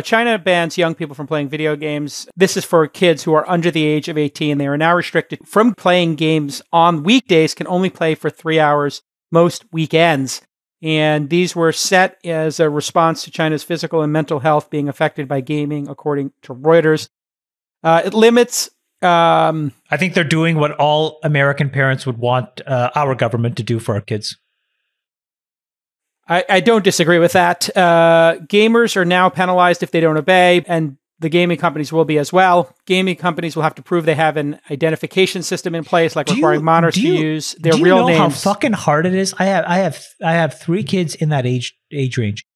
China bans young people from playing video games. This is for kids who are under the age of 18. They are now restricted from playing games on weekdays, can only play for 3 hours most weekends. And these were set as a response to China's physical and mental health being affected by gaming, according to Reuters. It limits... I think they're doing what all American parents would want our government to do for our kids. I don't disagree with that. Gamers are now penalized if they don't obey, and the gaming companies will be as well. Gaming companies will have to prove they have an identification system in place, like requiring monitors to use their real names. Do you know how fucking hard it is? I have 3 kids in that age range.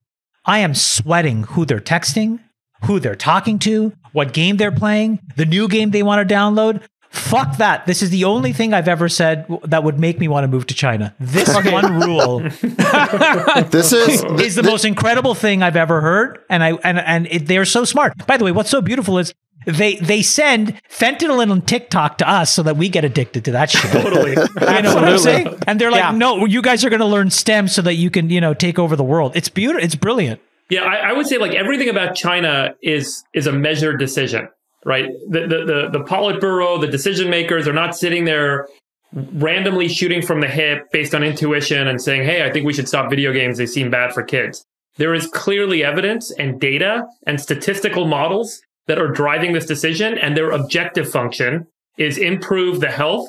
I am sweating who they're texting, who they're talking to, what game they're playing, the new game they want to download. Fuck that. This is the only thing I've ever said that would make me want to move to China. This one rule is the most incredible thing I've ever heard. And they're so smart. By the way, what's so beautiful is they send fentanyl and TikTok to us so that we get addicted to that shit. Totally. You know what I'm saying? And they're like, no, you guys are going to learn STEM so that you can, take over the world. It's beautiful. It's brilliant. Yeah, I would say like everything about China is a measured decision. Right, the Politburo, the decision makers are not sitting there randomly shooting from the hip based on intuition and saying, "Hey, I think we should stop video games. They seem bad for kids." There is clearly evidence and data and statistical models that are driving this decision, and their objective function is improve the health,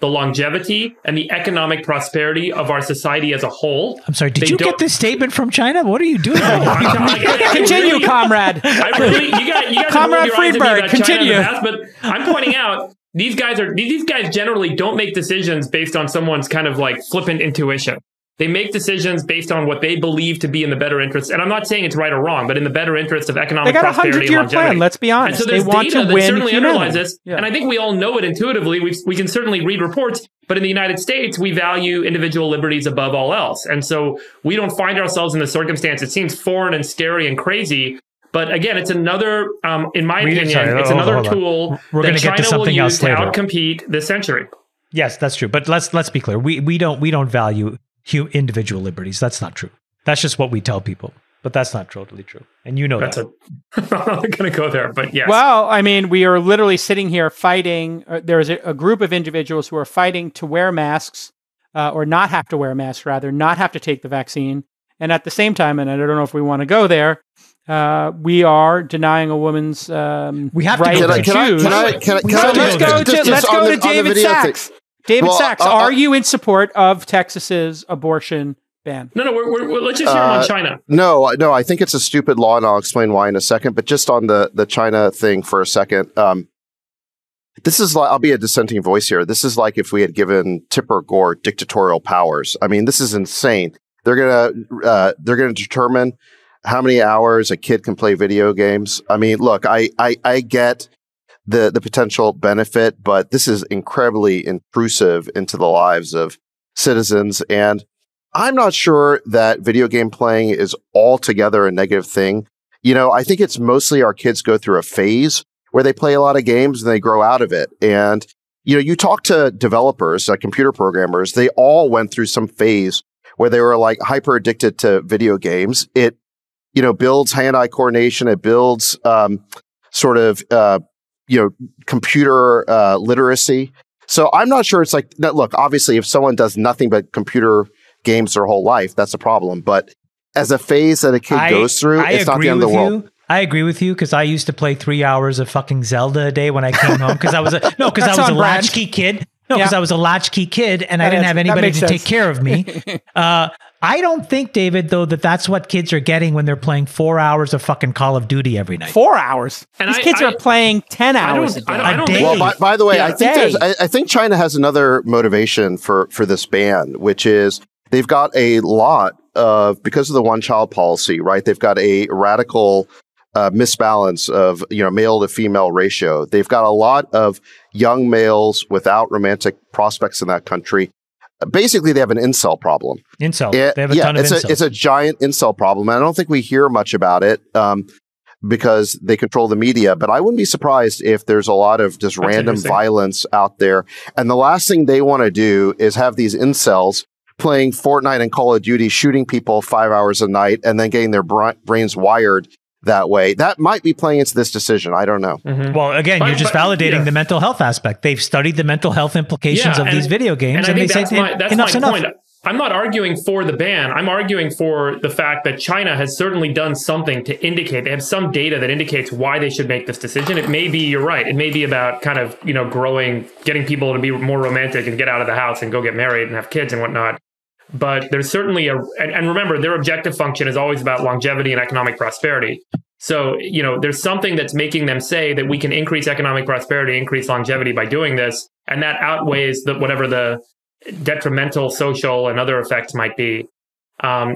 the longevity, and the economic prosperity of our society as a whole. I'm sorry, did you get this statement from China? What are you doing? Continue, comrade. You guys Comrade Friedberg, continue. Past, but I'm pointing out these guys generally don't make decisions based on someone's kind of like flippant intuition. They make decisions based on what they believe to be in the better interest. And I'm not saying it's right or wrong, but in the better interest of economic prosperity and longevity. They got a 100-year plan, let's be honest. And so there's they want data to win that certainly underlies this. Yeah. And I think we all know it intuitively. We can certainly read reports. But in the United States, we value individual liberties above all else. And so we don't find ourselves in the circumstance. It seems foreign and scary and crazy. But again, it's another, in my opinion, it's another tool that China will use to outcompete this century. Yes, that's true. But let's be clear. We don't value individual liberties. That's not true. That's just what we tell people. But that's not totally true. And you know that. I'm not going to go there, but yes. Well, I mean, we are literally sitting here fighting. There's a group of individuals who are fighting to wear masks, or not have to wear masks, rather, not have to take the vaccine. And at the same time, and I don't know if we want to go there, we are denying a woman's we have right to choose. Let's go to David Sachs. David Sachs, are you in support of Texas's abortion ban? No, let's just hear him on China. No, I think it's a stupid law, and I'll explain why in a second. But just on the China thing for a second, this is like, I'll be a dissenting voice here. This is like if we had given Tipper Gore dictatorial powers. I mean, this is insane. They're gonna determine how many hours a kid can play video games. I mean, look, I get the potential benefit, but this is incredibly intrusive into the lives of citizens. And I'm not sure that video game playing is altogether a negative thing. I think it's mostly our kids go through a phase where they play a lot of games and they grow out of it. And, you talk to developers, computer programmers, they all went through some phase where they were like hyper addicted to video games. It, builds hand-eye coordination. It builds computer literacy. So I'm not sure it's like, look, obviously, if someone does nothing but computer games their whole life, that's a problem. But as a phase that a kid goes through, it's not the end of the world. I agree with you because I used to play 3 hours of fucking Zelda a day when I came home because I was a latchkey kid. Because I was a latchkey kid and I didn't have anybody to take care of me. I don't think, David, though, that's what kids are getting when they're playing 4 hours of fucking Call of Duty every night. 4 hours? And these kids are playing 10 hours a day. Well, by the way, I think China has another motivation for this ban, which is they've got a lot of, because of the one-child policy, right? They've got a radical misbalance of male to female ratio. They've got a lot of young males without romantic prospects in that country. Basically, they have an incel problem. They have a ton of incels. It's a giant incel problem. And I don't think we hear much about it because they control the media. But I wouldn't be surprised if there's a lot of just random violence out there. And the last thing they want to do is have these incels playing Fortnite and Call of Duty, shooting people 5 hours a night, and then getting their brains wired that way. That might be playing into this decision. I don't know. Well, again, you're just validating the mental health aspect. They've studied the mental health implications of these video games, and they say that's my point. I'm not arguing for the ban. I'm arguing for the fact that China has certainly done something to indicate, they have some data that indicates why they should make this decision. It may be, you're right, it may be about kind of, growing, getting people to be more romantic and get out of the house and go get married and have kids and whatnot. But there's certainly and remember, their objective function is always about longevity and economic prosperity. So, there's something that's making them say that we can increase economic prosperity, increase longevity by doing this. And that outweighs whatever the detrimental social and other effects might be. I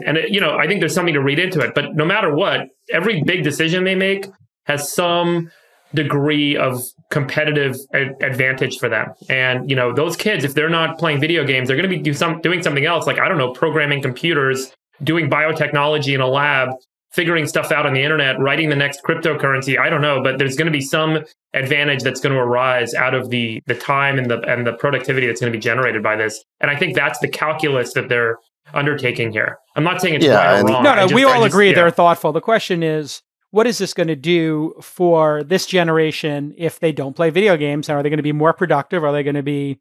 think there's something to read into it. But no matter what, every big decision they make has some degree of competitive advantage for them. And, those kids, if they're not playing video games, they're going to be doing something else, like, I don't know, programming computers, doing biotechnology in a lab, figuring stuff out on the internet, writing the next cryptocurrency. I don't know, but there's going to be some advantage that's going to arise out of the time and the productivity that's going to be generated by this. And I think that's the calculus that they're undertaking here. I'm not saying it's right or wrong. No, we all agree they're thoughtful. The question is, what is this going to do for this generation if they don't play video games? Are they going to be more productive? Are they going to be,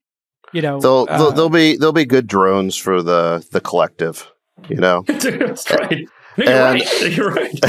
they'll be good drones for the collective, That's right. No, you're right.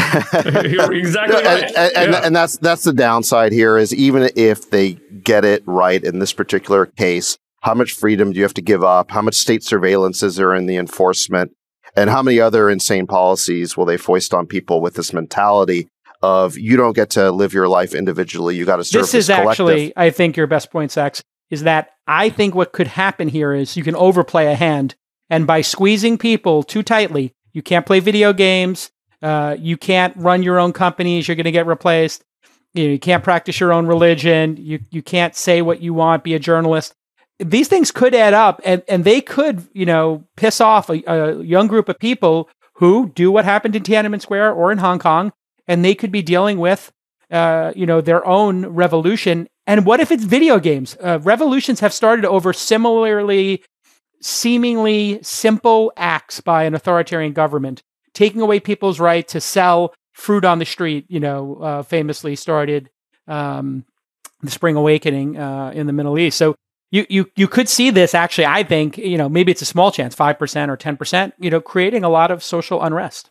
You're exactly right. And that's the downside here is even if they get it right in this particular case, how much freedom do you have to give up? How much state surveillance is there in the enforcement? And how many other insane policies will they foist on people with this mentality of you don't get to live your life individually, you got to serve this collective? Actually, I think your best point, Sachs, is that I think what could happen here is you can overplay a hand, and by squeezing people too tightly, you can't play video games. You can't run your own companies. You're going to get replaced. You can't practice your own religion. You can't say what you want, be a journalist. These things could add up, and they could, piss off a young group of people who do what happened in Tiananmen Square or in Hong Kong, and they could be dealing with, their own revolution. And what if it's video games? Revolutions have started over similarly seemingly simple acts by an authoritarian government, taking away people's right to sell fruit on the street, famously started the Spring Awakening in the Middle East. So you could see this actually, I think, maybe it's a small chance, 5% or 10%, creating a lot of social unrest.